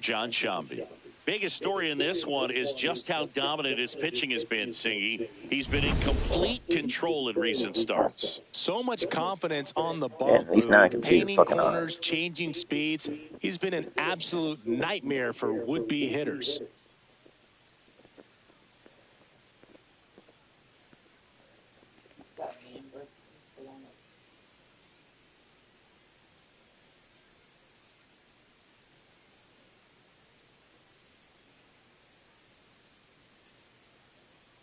John Shambi. Biggest story in this one is just how dominant his pitching has been, Singy. He's been in complete control in recent starts. So much confidence on the bump. Yeah, he's not painting fucking corners, changing speeds. He's been an absolute nightmare for would-be hitters.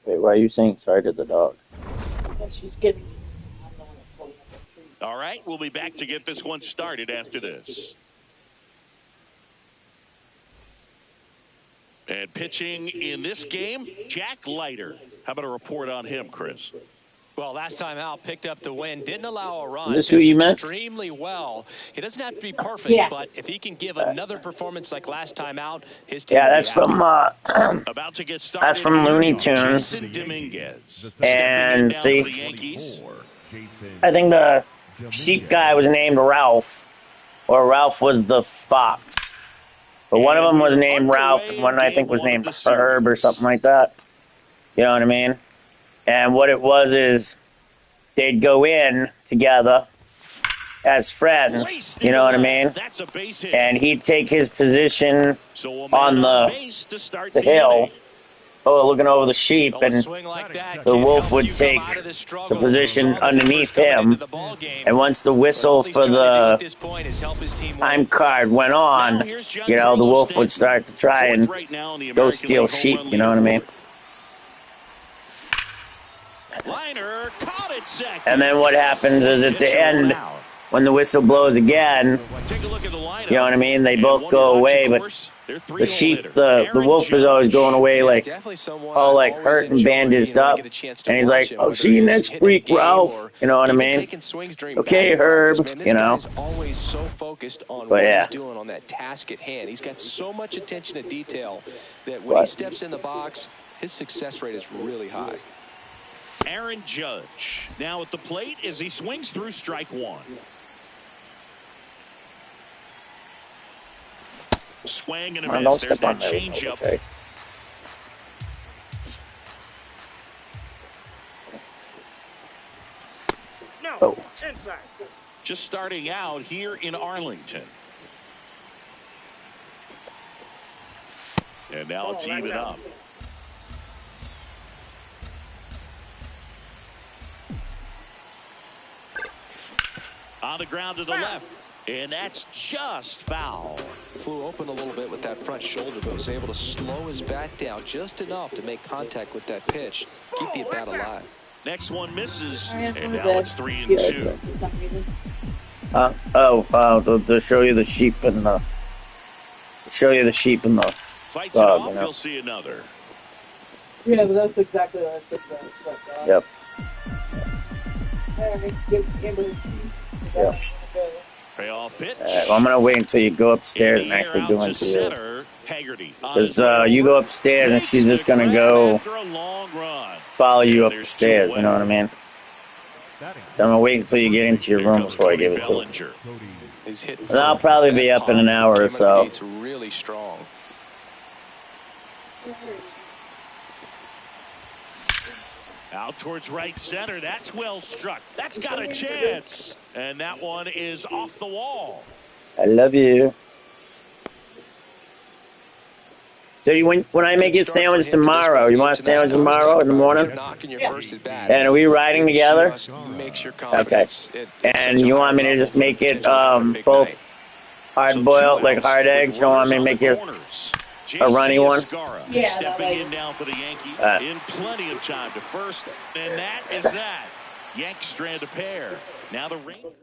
Wait, why are you saying sorry to the dog? Because she's getting. All right, we'll be back to get this one started after this. And pitching in this game, Jack Leiter. How about a report on him, Chris? Well, last time out, picked up the win, didn't allow a run. Is this who you meant? Extremely well. He doesn't have to be perfect, but if he can give another performance like last time out, his team. Yeah, that's from about to get started. That's from Looney Tunes. And see, I think the sheep guy was named Ralph, or Ralph was the fox. But one of them was named Ralph, and one I think was named Herb or something like that. You know what I mean? And what it was is they'd go in together as friends, you know what I mean? And he'd take his position on the hill, looking over the sheep, and the wolf would take the position underneath him. And once the whistle for the time card went on, you know, the wolf would start to try and go steal sheep, you know what I mean? And then what happens is at the end, when the whistle blows again, you know what I mean, they both go away, but the sheep, the wolf is always going away like all like hurt and bandaged up, and he's like, "I'll see you next week, Ralph." You know what I mean? Okay, Herb. You know. Always so focused on what he's doing on that task at hand. He's got so much attention to detail that when he steps in the box, his success rate is really high. Aaron Judge now at the plate as he swings through strike one. Swing and a miss. There's that changeup. Okay. Oh. Just starting out here in Arlington. And now it's even up. On the ground to the left, and that's just foul. Flew open a little bit with that front shoulder, but was able to slow his bat down just enough to make contact with that pitch. Keep the at-bat alive. Next one misses, and now it's 3-2. To show you the sheep and the Fights dog, it off, you know? You'll see another. Yeah, but that's exactly what I said. Yep. Yeah. Payoff pitch. Well, I'm gonna wait until you go upstairs and actually do it to you. Because you go upstairs and she's just gonna go follow you up the stairs. You know what I mean? So I'm gonna wait until you get into your room before I give it to you. And I'll probably be up in an hour or so. It's really strong. Out towards right center. That's well struck. That's got a chance. And that one is off the wall. I love you. So when I make you a sandwich tomorrow, you want a sandwich tomorrow in the morning? And are we riding together? Okay. And you want me to just make it both hard-boiled, like hard eggs? You don't want me to make it a runny one? Yeah, stepping in now for the Yankees in plenty of time to first, and that is that. Yankees strand a pair. Now the Rangers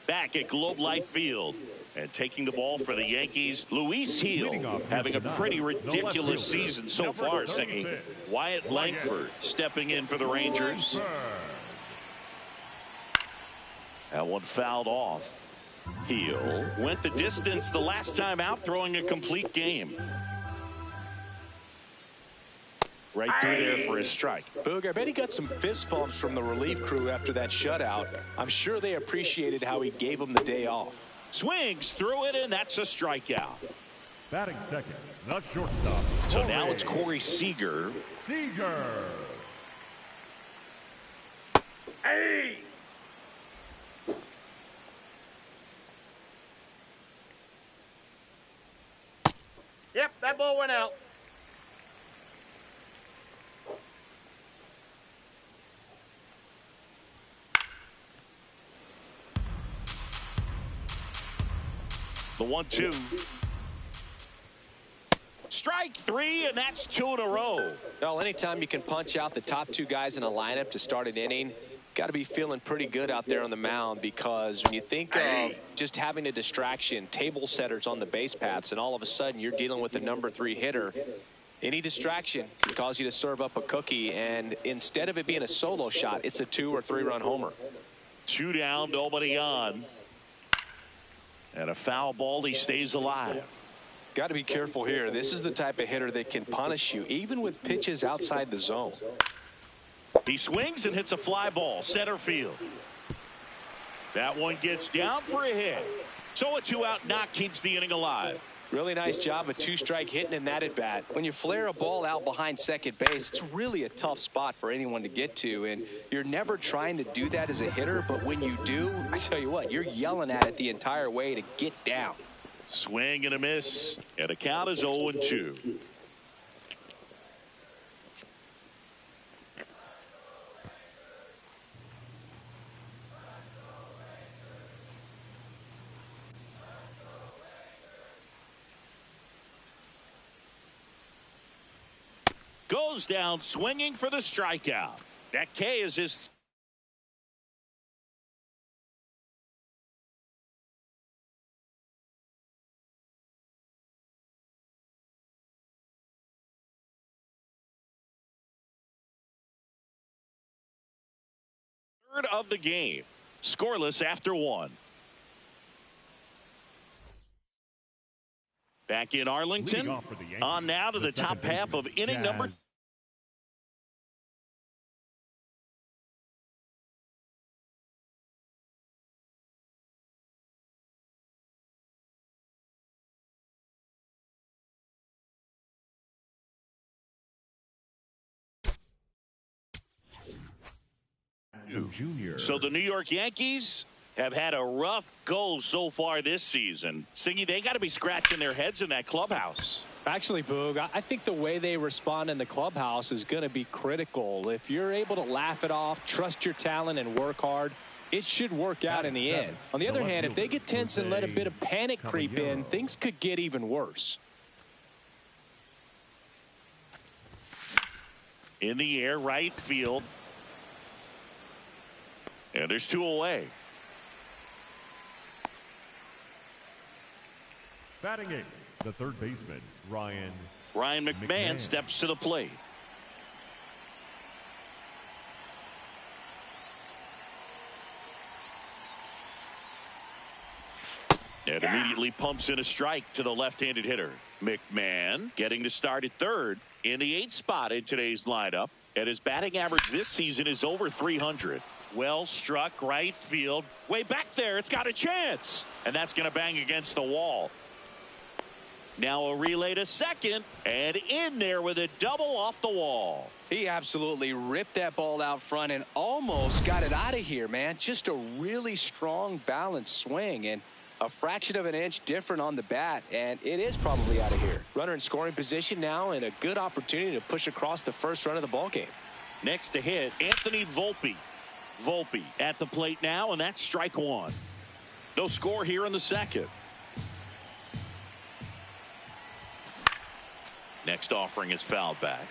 back at Globe Life Field, and taking the ball for the Yankees, Luis Gil, having a pretty ridiculous season so far. Singing Wyatt Langford stepping in for the Rangers. That one fouled off. Gil went the distance the last time out, throwing a complete game. Right through there for his strike. Boog, I bet he got some fist bumps from the relief crew after that shutout. I'm sure they appreciated how he gave them the day off. Swings through it, and that's a strikeout. Batting second, the shortstop. So now it's Corey Seager. Hey! Yep, that ball went out. The 1-2. Strike three, and that's 2 in a row. Well, anytime you can punch out the top two guys in a lineup to start an inning, got to be feeling pretty good out there on the mound, because when you think of just having a distraction, table setters on the base paths, and all of a sudden you're dealing with the number 3 hitter, any distraction can cause you to serve up a cookie, and instead of it being a solo shot, it's a 2 or 3 run homer. 2 down, nobody on. And a foul ball, he stays alive. Got to be careful here. This is the type of hitter that can punish you even with pitches outside the zone. He swings and hits a fly ball center field. That one gets down for a hit. So a 2-out knock keeps the inning alive. Really nice job of 2-strike hitting in that at bat. When you flare a ball out behind second base, it's really a tough spot for anyone to get to, and you're never trying to do that as a hitter, but when you do, I tell you what, you're yelling at it the entire way to get down. Swing and a miss, and a count is 0-2. Goes down swinging for the strikeout. That K is his third of the game. Scoreless after 1. Back in Arlington. On now to the top half of inning number. So the New York Yankees have had a rough go so far this season. Singy, they got to be scratching their heads in that clubhouse. Actually, Boog, I think the way they respond in the clubhouse is going to be critical. If you're able to laugh it off, trust your talent, and work hard, it should work out in the end. On the other hand, if they get tense and let a bit of panic creep in, things could get even worse. In the air, right field. And there's 2 away. Batting 8, the third baseman, Ryan McMahon steps to the plate. And immediately pumps in a strike to the left-handed hitter. McMahon getting to start at third in the 8th spot in today's lineup. And his batting average this season is over 300. Well struck right field. Way back there. It's got a chance. And that's going to bang against the wall. Now a relay to second. And in there with a double off the wall. He absolutely ripped that ball out front and almost got it out of here, man. Just a really strong, balanced swing. And a fraction of an inch different on the bat, and it is probably out of here. Runner in scoring position now, and a good opportunity to push across the first run of the ball game. Next to hit, Anthony Volpe. Volpe at the plate now, and that's strike 1. No score here in the second. Next offering is fouled back.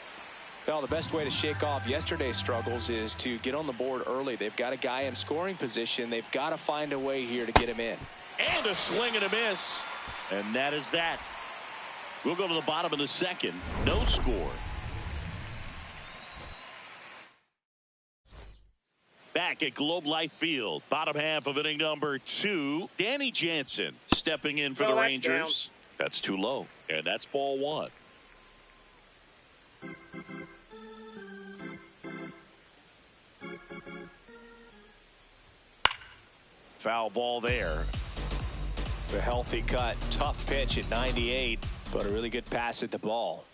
Well, the best way to shake off yesterday's struggles is to get on the board early. They've got a guy in scoring position. They've got to find a way here to get him in. And a swing and a miss. And that is that. We'll go to the bottom of the second. No score. Back at Globe Life Field. Bottom half of inning number 2. Danny Jansen stepping in for the Rangers. That's too low. And that's ball 1. Foul ball there. A healthy cut, tough pitch at 98, but a really good pass at the ball.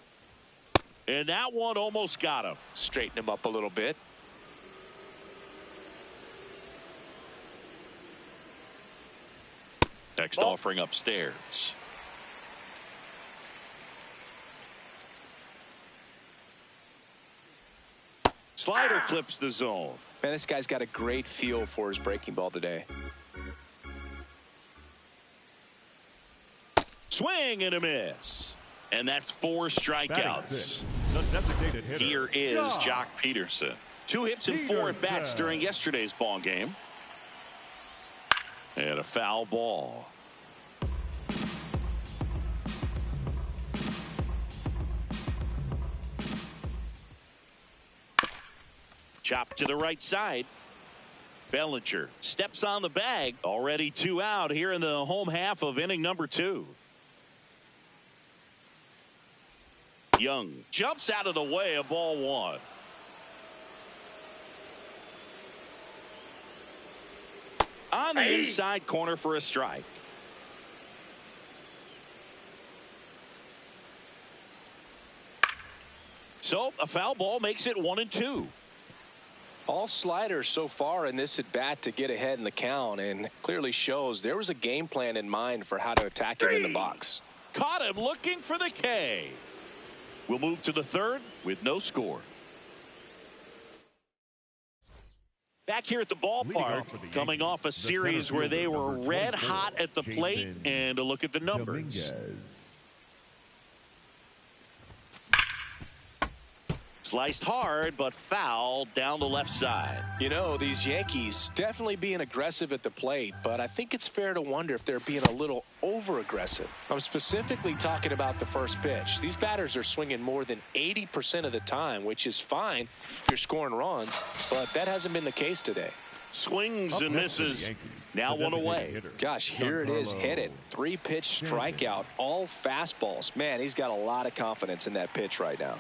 And that one almost got him. Straighten him up a little bit. Next offering upstairs. Slider clips the zone. Man, this guy's got a great feel for his breaking ball today. Swing and a miss. And that's 4 strikeouts. Here is Jock Peterson. 2 hits and 4 at bats during yesterday's ball game. And a foul ball. Chop to the right side. Bellinger steps on the bag. Already 2 out here in the home half of inning number 2. Young jumps out of the way of ball 1. On the inside corner for a strike. So a foul ball makes it 1-2. All sliders so far in this at bat to get ahead in the count, and clearly shows there was a game plan in mind for how to attack him in the box. Caught him looking for the K. We'll move to the 3rd with no score. Back here at the ballpark, coming off a series where they were red hot at the plate, and a look at the numbers. Sliced hard, but foul down the left side. You know, these Yankees definitely being aggressive at the plate, but I think it's fair to wonder if they're being a little over-aggressive. I'm specifically talking about the first pitch. These batters are swinging more than 80% of the time, which is fine if you're scoring runs, but that hasn't been the case today. Swings and misses. Now 1 away. Gosh, here it is, hit it. 3-pitch strikeout, all fastballs. Man, he's got a lot of confidence in that pitch right now.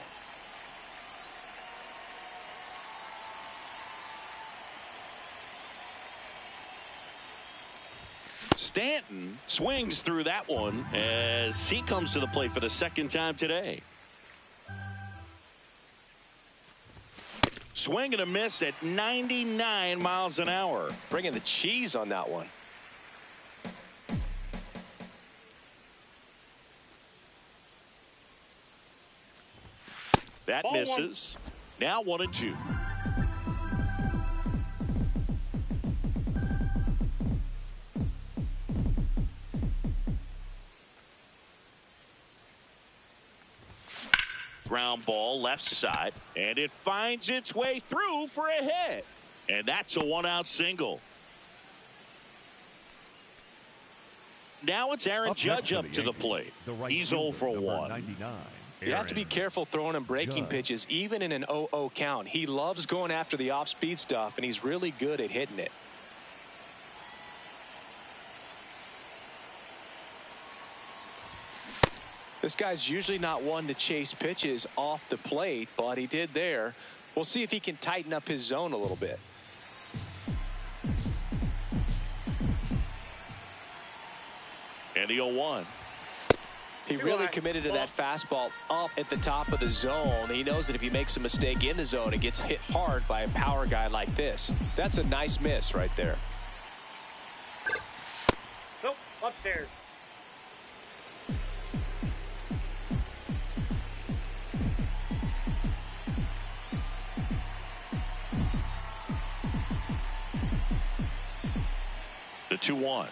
Stanton swings through that one as he comes to the plate for the 2nd time today. Swing and a miss at 99 miles an hour. Bringing the cheese on that one. That misses. Now 1-2. Ground ball left side, and it finds its way through for a hit, and that's a 1-out single. Now it's Aaron Judge up to the plate. He's 0 for 1. You have to be careful throwing him breaking pitches even in an 0-0 count. He loves going after the off-speed stuff, and he's really good at hitting it. This guy's usually not one to chase pitches off the plate, but he did there. We'll see if he can tighten up his zone a little bit. And the 0-1. He really committed to that fastball up at the top of the zone. He knows that if he makes a mistake in the zone, it gets hit hard by a power guy like this. That's a nice miss right there. Nope, upstairs. The 2-1.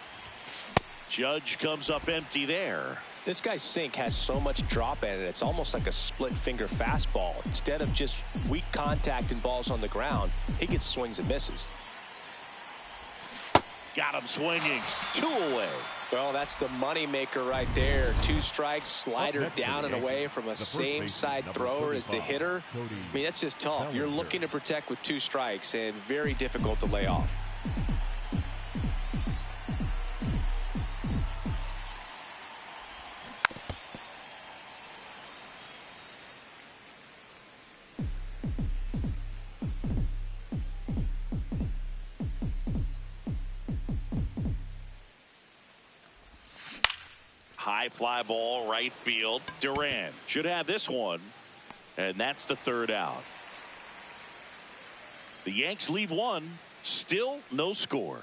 Judge comes up empty there. This guy's sink has so much drop in it. It's almost like a split finger fastball. Instead of just weak contact and balls on the ground, he gets swings and misses. Got him swinging. 2 away. Well, that's the money maker right there. 2 strikes, slider down and away from a same side thrower as the hitter. I mean, that's just tough. You're looking to protect with 2 strikes and very difficult to lay off. High fly ball right field. Duran should have this one. And that's the third out. The Yanks lead one. Still no score.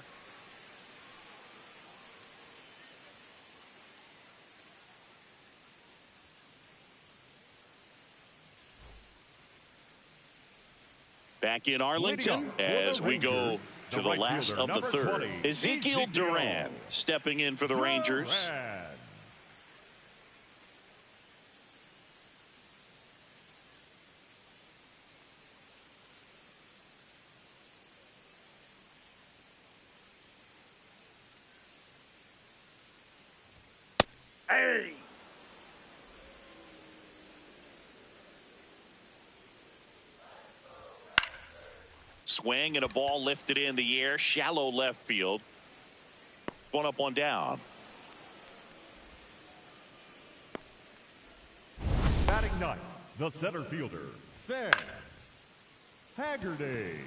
Back in Arlington as we go to the last of the third. Ezekiel Duran stepping in for the Rangers. Hey! Swing and a ball lifted in the air. Shallow left field. One up, one down. Batting ninth, the center fielder, Sam Haggerty.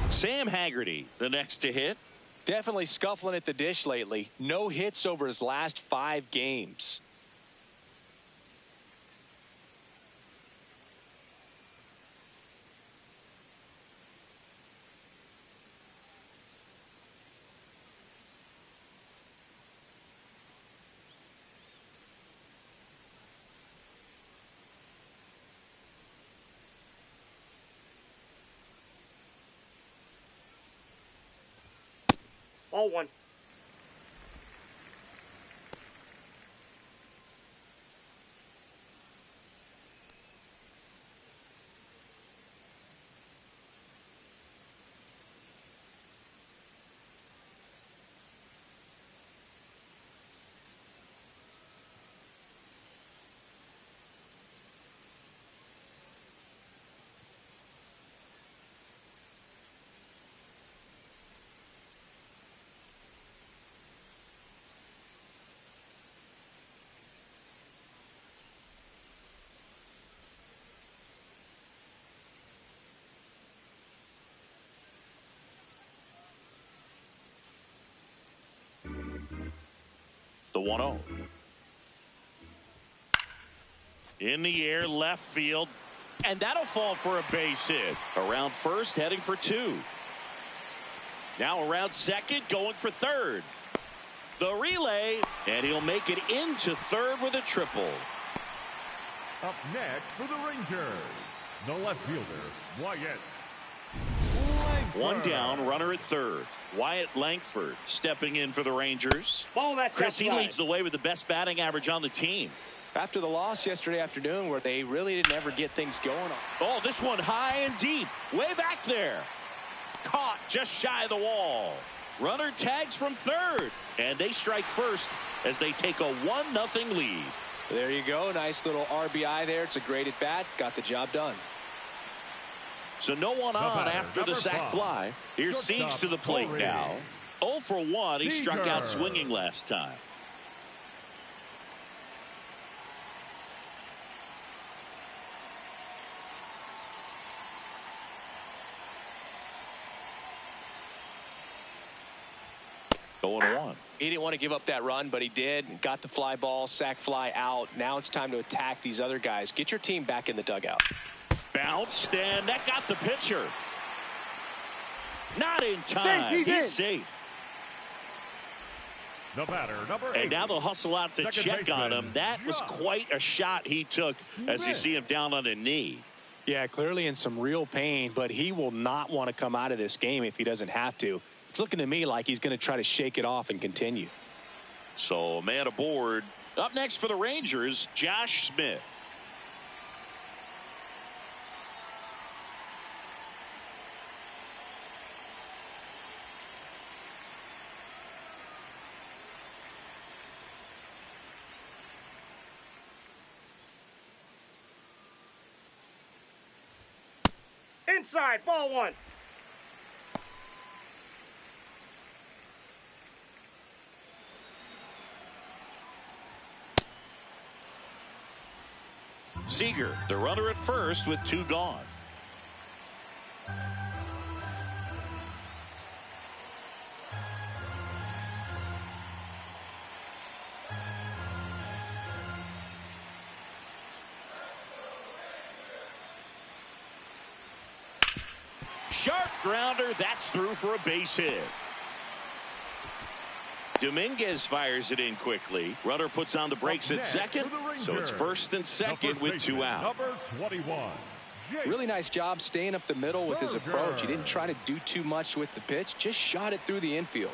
Sam Haggerty, the next to hit. Definitely scuffling at the dish lately. No hits over his last 5 games. Ball one. The 1-0. In the air, left field. And that'll fall for a base hit. Around first, heading for 2. Now around second, going for third. The relay, and he'll make it into third with a triple. Up next for the Rangers, the left fielder, Wyatt Langford. One down, runner at third. Wyatt Langford stepping in for the Rangers. Ball that Chris, he side. leads the way with the best batting average on the team. After the loss yesterday afternoon where they really didn't ever get things going. Oh, this one high and deep. Way back there. Caught just shy of the wall. Runner tags from third. And they strike first as they take a 1-0 lead. There you go. Nice little RBI there. It's a great at bat. Got the job done. So no one on after the sac fly. Here's Siegs to the plate now. 0 for 1. He struck out swinging last time. Going 1. He didn't want to give up that run, but he did. Got the fly ball, sac fly out. Now it's time to attack these other guys. Get your team back in the dugout. Bounced, and that got the pitcher. Not in time. He's safe. The batter, number 8. And now they'll hustle out to Second check on him. baseman, That was quite a shot he took as you see him down on a knee. Yeah, clearly in some real pain, but he will not want to come out of this game if he doesn't have to. It's looking to me like he's going to try to shake it off and continue. So a man aboard. Up next for the Rangers, Josh Smith. Inside, ball one. Seager, the runner at first with 2 gone. Sharp grounder. That's through for a base hit. Dominguez fires it in quickly. Runner puts on the brakes at second. So it's first and second with 2 out. Number 21. Really nice job staying up the middle with his approach. He didn't try to do too much with the pitch. Just shot it through the infield.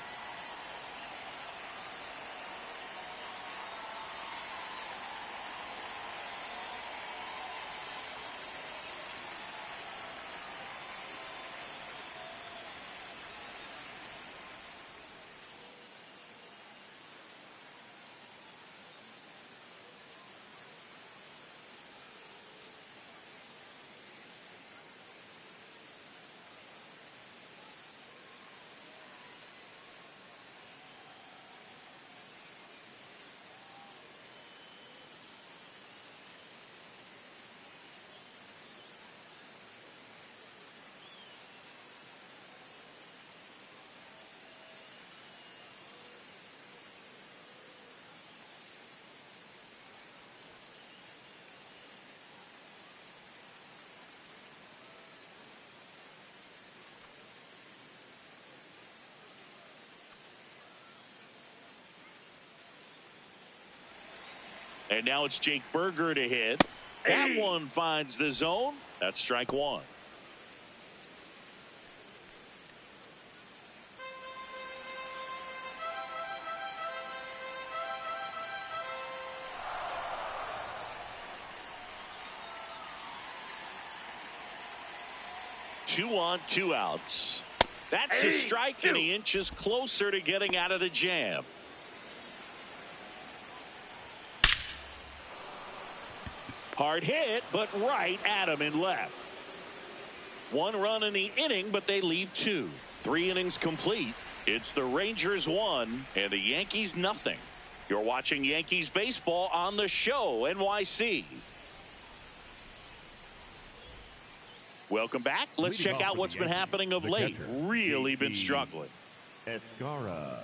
And now it's Jake Berger to hit. That one finds the zone. That's strike 1. Two on, 2 outs. That's a strike, and he inches closer to getting out of the jam. Hard hit, but right at him and left. 1 run in the inning, but they leave 2. 3 innings complete. It's the Rangers 1 and the Yankees nothing. You're watching Yankees baseball on the show, NYC. Welcome back. Let's check out what's been happening of late. Really been struggling. Escara.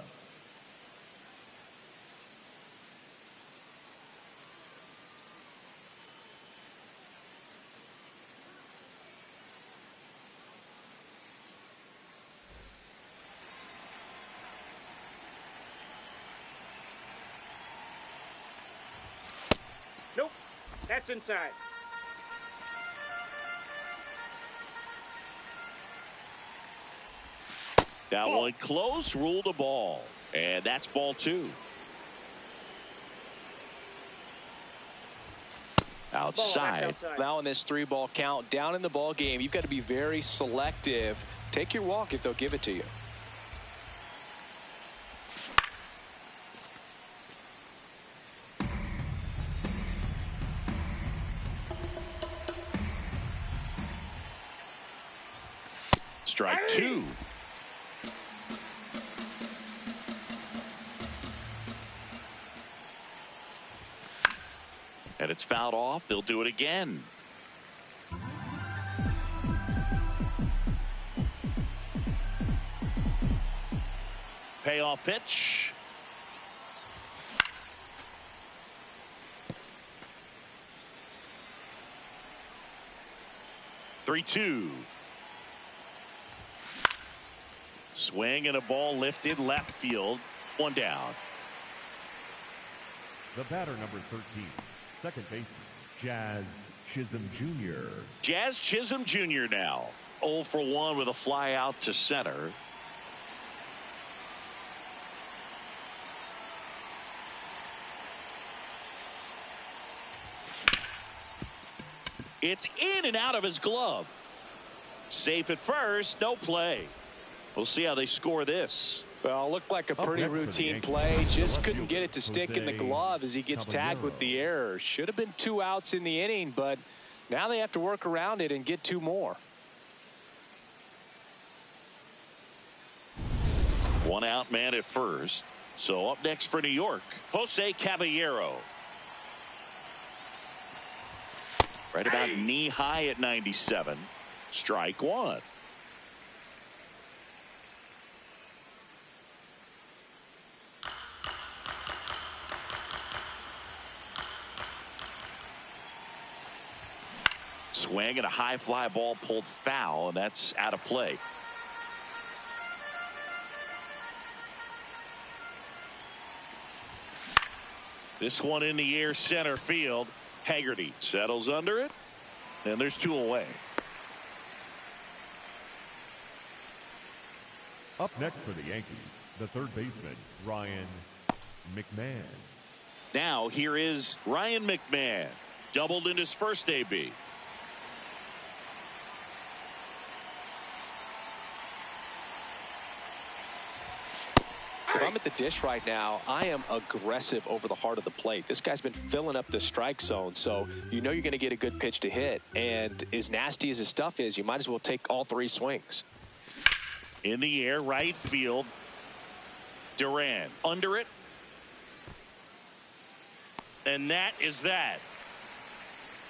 Nope. That's inside. That one close, ruled a ball. And that's ball 2. Outside. Now in this 3-ball count, down in the ball game, you've got to be very selective. Take your walk if they'll give it to you. Strike 2. And it's fouled off. They'll do it again. Payoff pitch. Three-two. Swing and a ball lifted left field. 1 down. The batter, number 13, second baseman, Jazz Chisholm Jr. Jazz Chisholm Jr. now. 0 for 1 with a fly out to center. It's in and out of his glove. Safe at first, no play. We'll see how they score this. Well, looked like a pretty routine play. Just couldn't get it to stick in the glove as he gets tagged with the error. Should have been 2 outs in the inning, but now they have to work around it and get 2 more. 1 out man at first. So up next for New York, Jose Caballero. Right about knee high at 97. Strike 1. Swing and a high fly ball pulled foul, and that's out of play. This one in the air, center field. Haggerty settles under it, and there's 2 away. Up next for the Yankees, the third baseman, Ryan McMahon. Now here is Ryan McMahon. Doubled in his first AB. If I'm at the dish right now, I am aggressive over the heart of the plate. This guy's been filling up the strike zone, so you know you're going to get a good pitch to hit. And as nasty as his stuff is, you might as well take all 3 swings. In the air, right field. Duran under it. And that is that.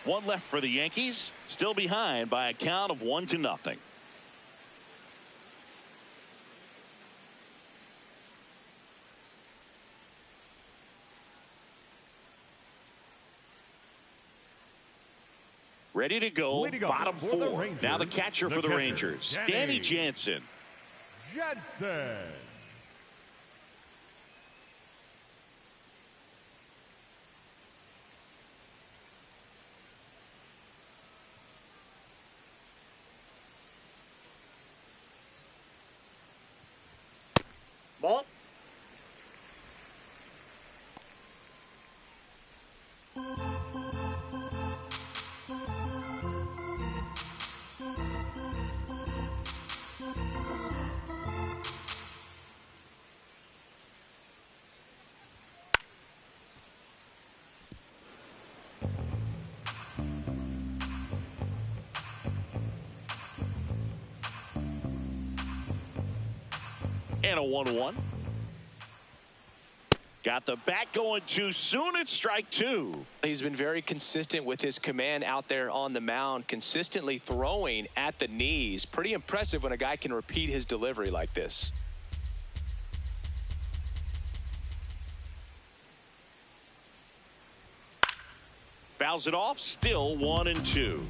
1 left for the Yankees. Still behind by a count of 1-0. Ready to go, bottom 4. Now the catcher for the Rangers, Danny Jansen. Jansen. Ball. And a 1-1. Got the bat going too soon. It's strike 2. He's been very consistent with his command out there on the mound, consistently throwing at the knees. Pretty impressive when a guy can repeat his delivery like this. Fouls it off. Still 1-2.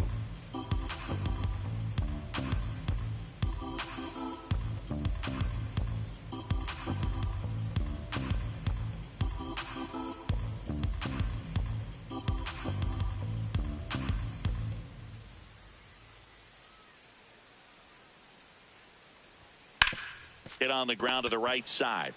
Hit on the ground to the right side.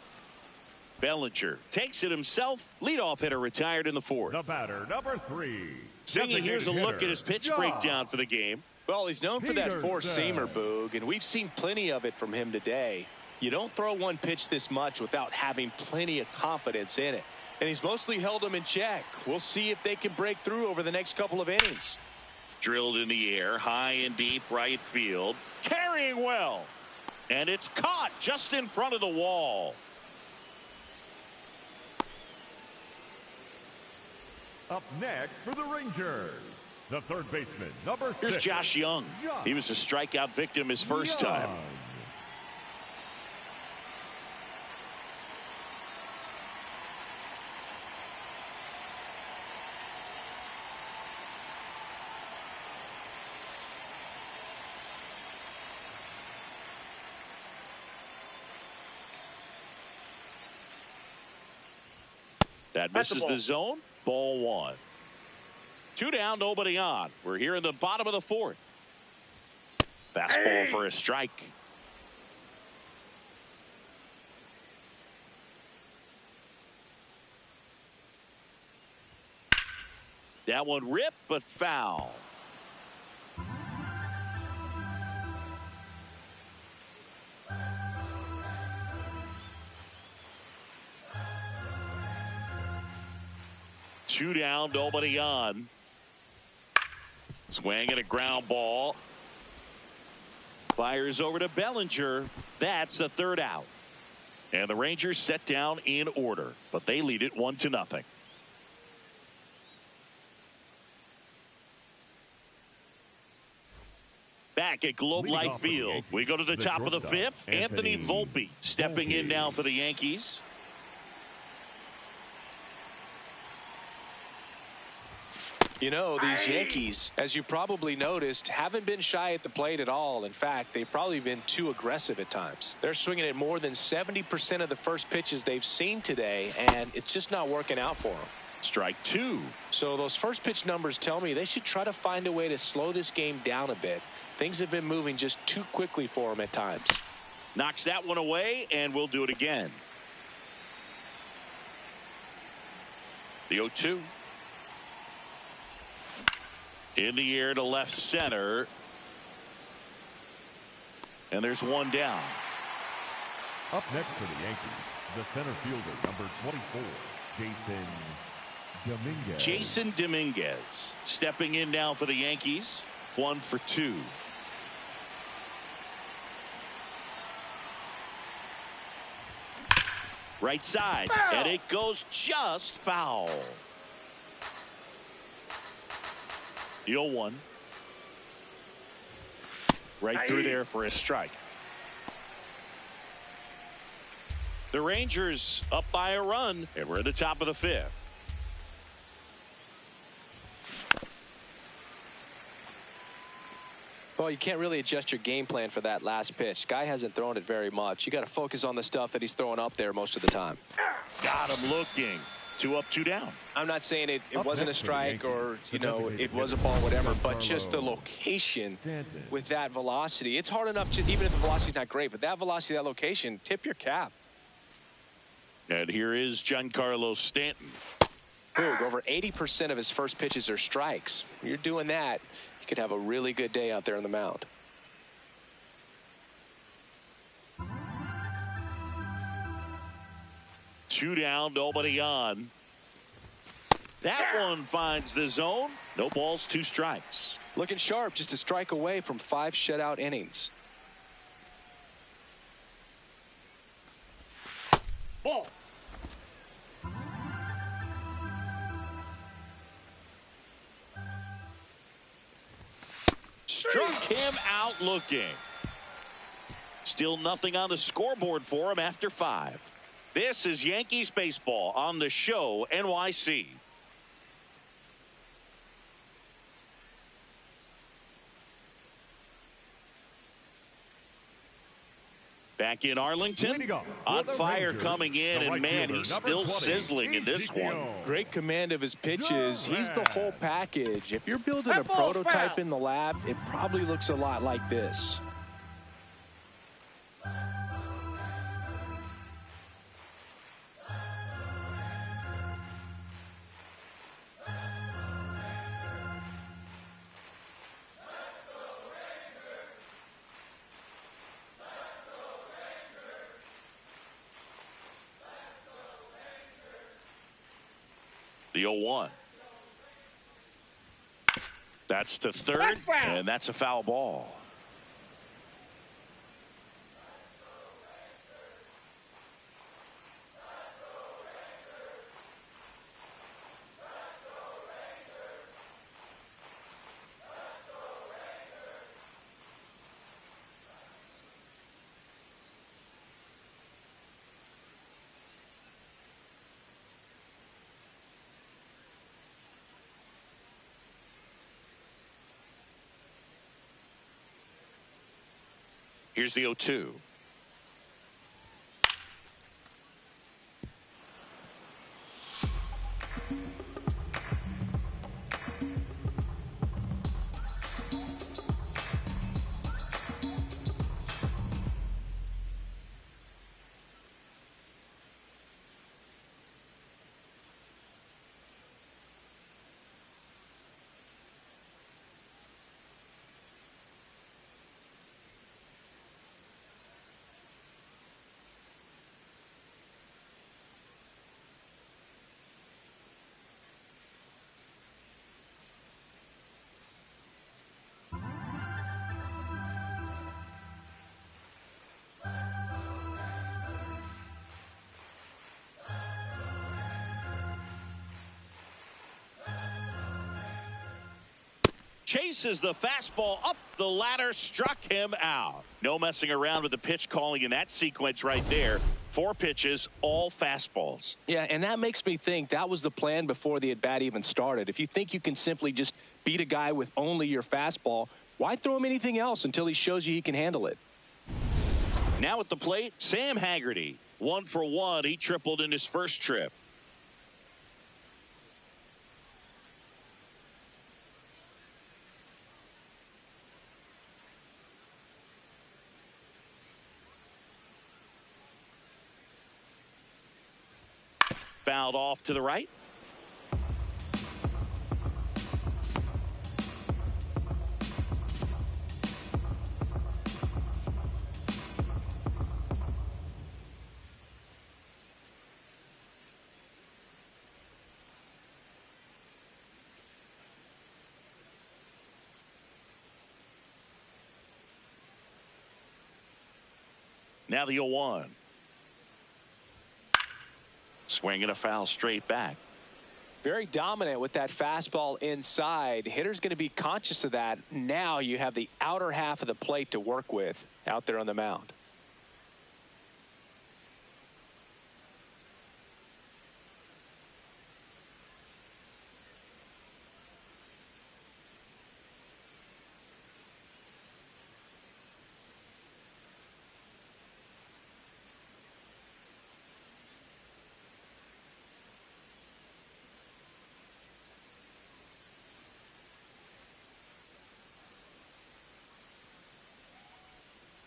Bellinger takes it himself. Leadoff hitter retired in the 4th. The batter, number 3. Singing, here's a look at his pitch breakdown for the game. Well, he's known for that four-seamer, Boog, and we've seen plenty of it from him today. You don't throw one pitch this much without having plenty of confidence in it. And he's mostly held them in check. We'll see if they can break through over the next couple of innings. Drilled in the air, high and deep right field. Carrying well. And it's caught just in front of the wall. Up next for the Rangers, the third baseman, number 6. Here's Josh Young. He was a strikeout victim his first time. That misses the zone. Ball 1. 2 down, nobody on. We're here in the bottom of the 4th. Fastball for a strike. That one ripped, but foul. Two down, nobody on. Swing and a ground ball. Fires over to Bellinger. That's the 3rd out. And the Rangers set down in order, but they lead it 1-0. Back at Globe Life Field, we go to the top of the 5th. Anthony Volpe stepping in now for the Yankees. You know, these Yankees, as you probably noticed, haven't been shy at the plate at all. In fact, they've probably been too aggressive at times. They're swinging at more than 70% of the first pitches they've seen today, and it's just not working out for them. Strike two. So those first pitch numbers tell me they should try to find a way to slow this game down a bit. Things have been moving just too quickly for them at times. Knocks that one away, and we'll do it again. The 0-2. In the air to left center. And there's one down. Up next for the Yankees, the center fielder, number 24, Jason Dominguez. Jason Dominguez stepping in now for the Yankees. 1 for 2. Right side, foul. and it goes just foul. The 0-1. Right through there for a strike. The Rangers up by a run, and we're at the top of the 5th. Well, you can't really adjust your game plan for that last pitch. Guy hasn't thrown it very much. You got to focus on the stuff that he's throwing up there most of the time. Got him looking. 2 up, 2 down. I'm not saying it wasn't a strike or, you know, it was a ball, whatever, but just the location with that velocity. It's hard enough, even if the velocity's not great, but that velocity, that location, tip your cap. And here is Giancarlo Stanton. Boog, over 80% of his first pitches are strikes. You're doing that, you could have a really good day out there on the mound. Two down, nobody on. That one finds the zone. No balls, 2 strikes. Looking sharp, just a strike away from 5 shutout innings. Ball. Struck him out looking. Still nothing on the scoreboard for him after 5. This is Yankees baseball on the show NYC. Back in Arlington, on fire coming in, and man, he's still sizzling in this one. Great command of his pitches. He's the whole package. If you're building a prototype in the lab, it probably looks a lot like this. The 0-1. That's to third, and that's a foul ball. Here's the 0-2. Chases the fastball up the ladder, struck him out. No messing around with the pitch calling in that sequence right there. 4 pitches, all fastballs. Yeah, and that makes me think that was the plan before the at-bat even started. If you think you can simply just beat a guy with only your fastball, why throw him anything else until he shows you he can handle it? Now at the plate, Sam Haggerty. 1 for 1. He tripled in his first trip. Fouled off to the right. Now the 0-1. Swinging a foul straight back. Very dominant with that fastball inside. Hitter's going to be conscious of that. Now you have the outer half of the plate to work with out there on the mound.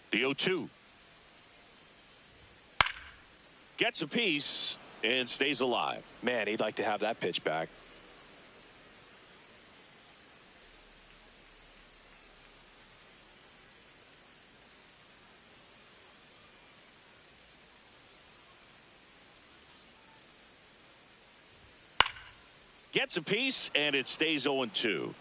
The 0-2. Gets a piece and stays alive. Man, he'd like to have that pitch back. Gets a piece and it stays 0-2.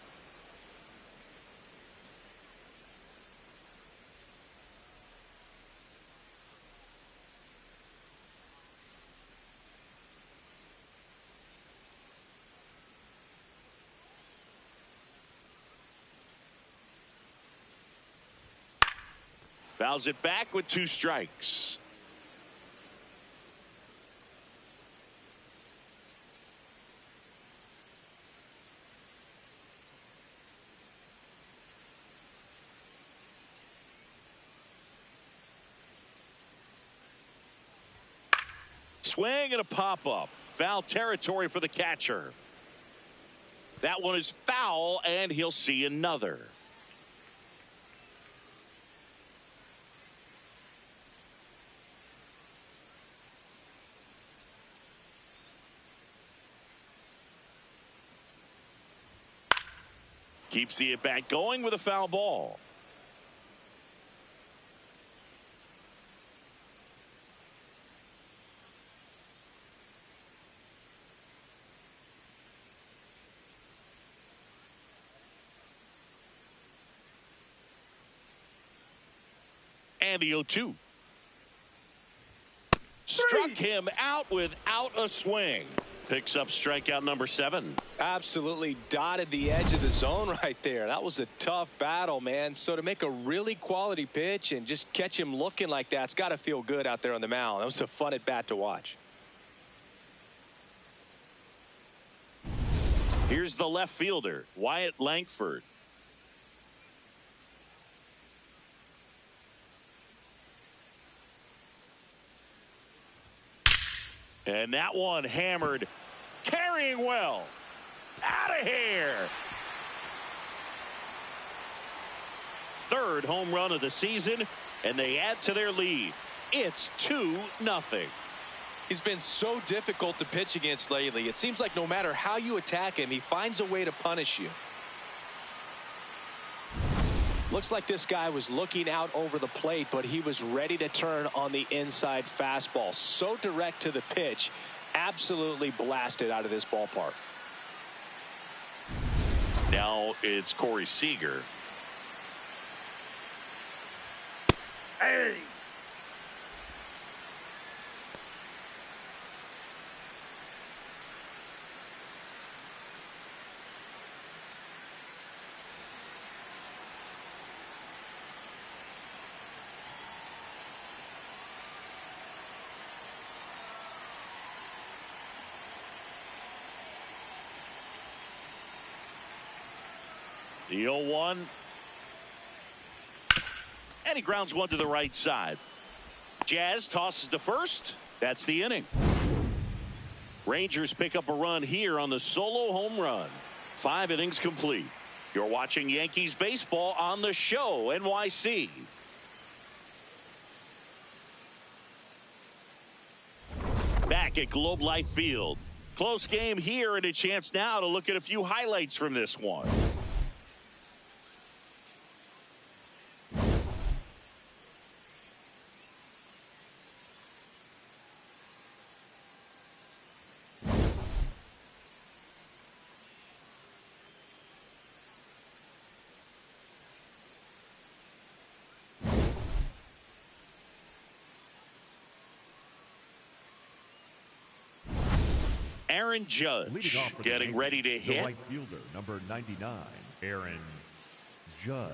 Fouls it back with 2 strikes. Swing and a pop-up. Foul territory for the catcher. That one is foul, and he'll see another. Keeps the at-bat going with a foul ball. And the 0-2. Struck him out without a swing. Picks up strikeout number 7. Absolutely dotted the edge of the zone right there. That was a tough battle, man. So to make a really quality pitch and just catch him looking like that, it's got to feel good out there on the mound. That was a fun at bat to watch. Here's the left fielder, Wyatt Langford. And that one hammered, carrying well. Out of here. 3rd home run of the season, and they add to their lead. It's 2-0. He's been so difficult to pitch against lately. It seems like no matter how you attack him, he finds a way to punish you. Looks like this guy was looking out over the plate, but he was ready to turn on the inside fastball. So direct to the pitch, absolutely blasted out of this ballpark. Now it's Corey Seager. Hey! The 0-1. And he grounds one to the right side. Jazz tosses to first. That's the inning. Rangers pick up a run here on the solo home run. 5 innings complete. You're watching Yankees baseball on the show, NYC. Back at Globe Life Field. Close game here, and a chance now to look at a few highlights from this one. Aaron Judge getting ready to hit. The right fielder, number 99, Aaron Judge.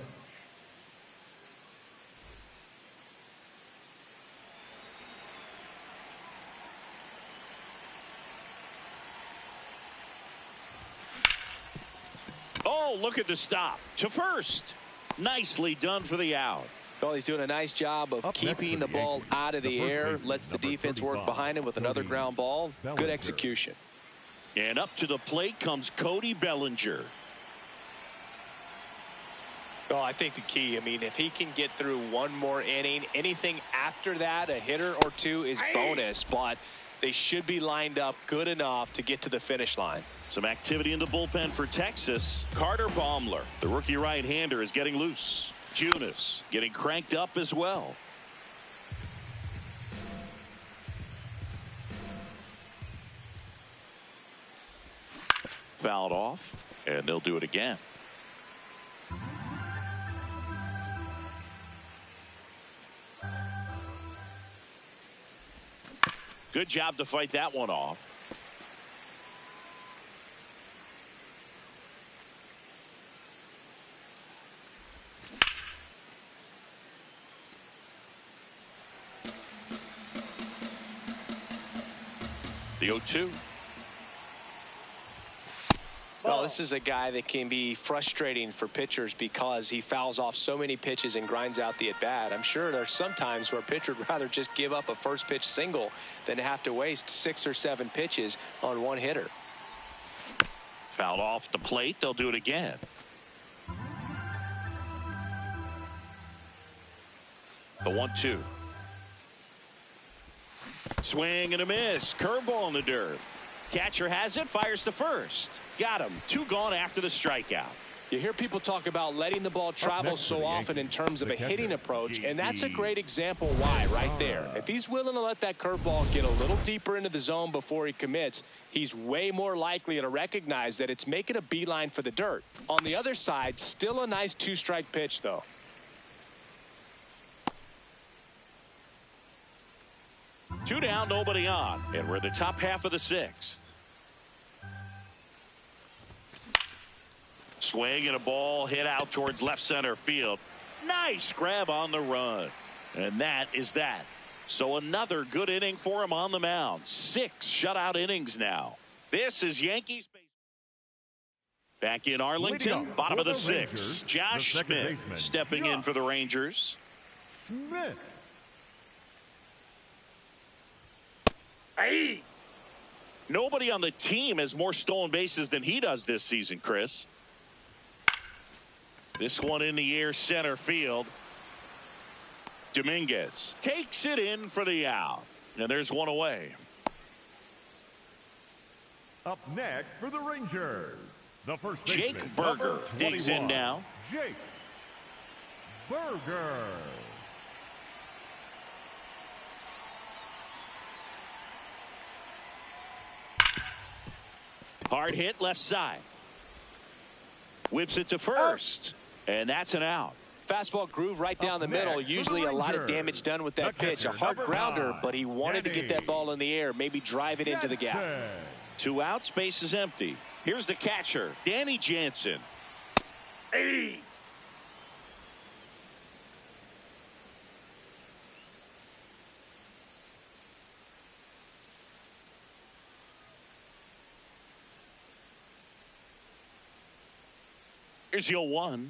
Oh, look at the stop to first. Nicely done for the out. Well, he's doing a nice job of keeping the ball out of the air. Lets the defense work behind him with another ground ball. Good execution. And up to the plate comes Cody Bellinger. Oh, I think the key, I mean, if he can get through one more inning, anything after that, a hitter or two is bonus, but they should be lined up good enough to get to the finish line. Some activity in the bullpen for Texas. Carter Baumler, the rookie right-hander, is getting loose. Junis getting cranked up as well. Fouled off, and they'll do it again. Good job to fight that one off. The 0-2. Well, this is a guy that can be frustrating for pitchers because he fouls off so many pitches and grinds out the at-bat. I'm sure there's some times where a pitcher would rather just give up a first pitch single than have to waste 6 or 7 pitches on one hitter. Fouled off the plate. They'll do it again. The 1-2. Swing and a miss. Curveball in the dirt. Catcher has it, fires to first. Got him. 2 gone after the strikeout. You hear people talk about letting the ball travel so often in terms of a hitting approach, and that's a great example why right there. If he's willing to let that curveball get a little deeper into the zone before he commits, he's way more likely to recognize that it's making a beeline for the dirt. On the other side, still a nice 2-strike pitch, though. Two down, nobody on, and we're in the top half of the 6th. Swing and a ball hit out towards left center field. Nice grab on the run, and that is that. So another good inning for him on the mound. 6 shutout innings now. This is Yankees baseball. Back in Arlington, bottom of the 6th. Josh Smith stepping in for the Rangers. Smith. Hey. Nobody on the team has more stolen bases than he does this season, Chris. This one in the air, center field. Dominguez takes it in for the out. And there's one away. Up next for the Rangers, the first Jake baseman, Berger number digs in 21, now. Jake Berger. Hard hit left side. Whips it to first. And that's an out. Fastball groove right down the middle. Usually a lot of damage done with that pitch. A hard grounder, but he wanted to get that ball in the air, maybe drive it into the gap. 2 outs, base is empty. Here's the catcher, Danny Jansen. Hey. Here's 0-1.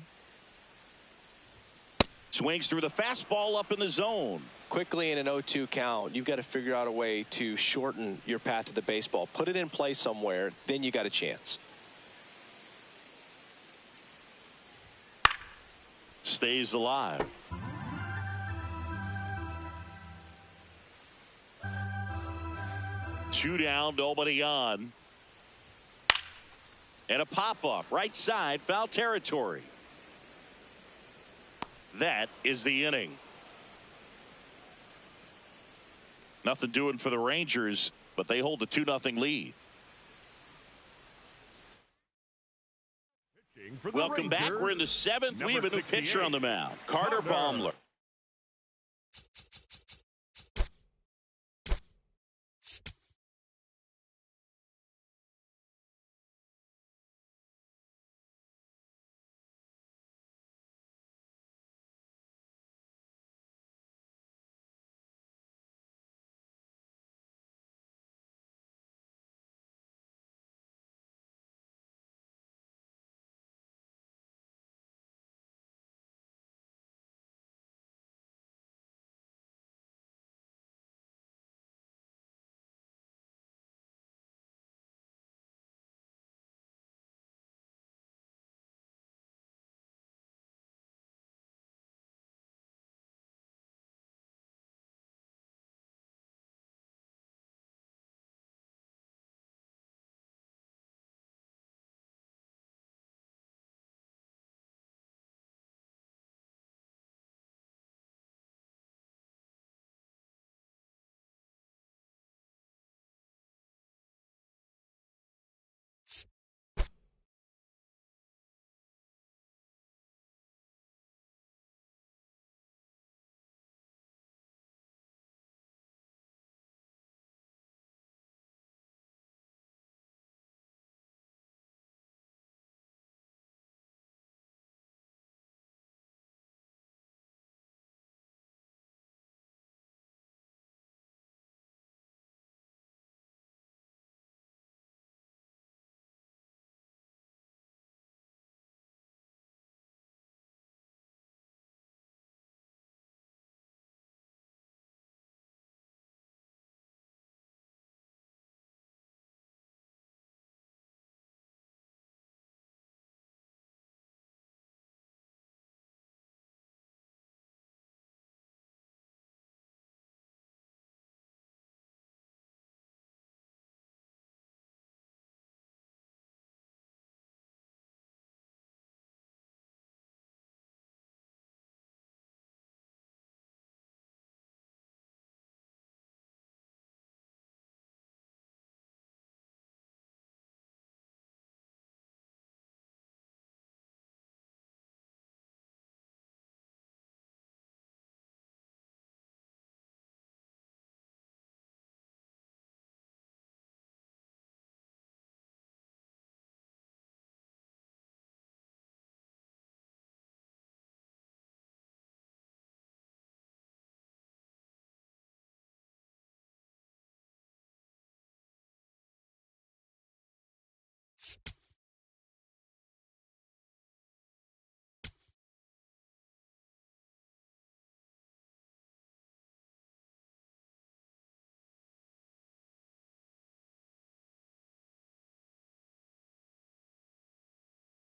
Swings through the fastball up in the zone. Quickly in an 0-2 count, you've got to figure out a way to shorten your path to the baseball. Put it in play somewhere, then you got a chance. Stays alive. Two down, nobody on. And a pop-up, right side, foul territory. That is the inning. Nothing doing for the Rangers, but they hold a 2-0 lead. Welcome back. We're in the 7th. We have a new pitcher on the mound, Carter Baumler.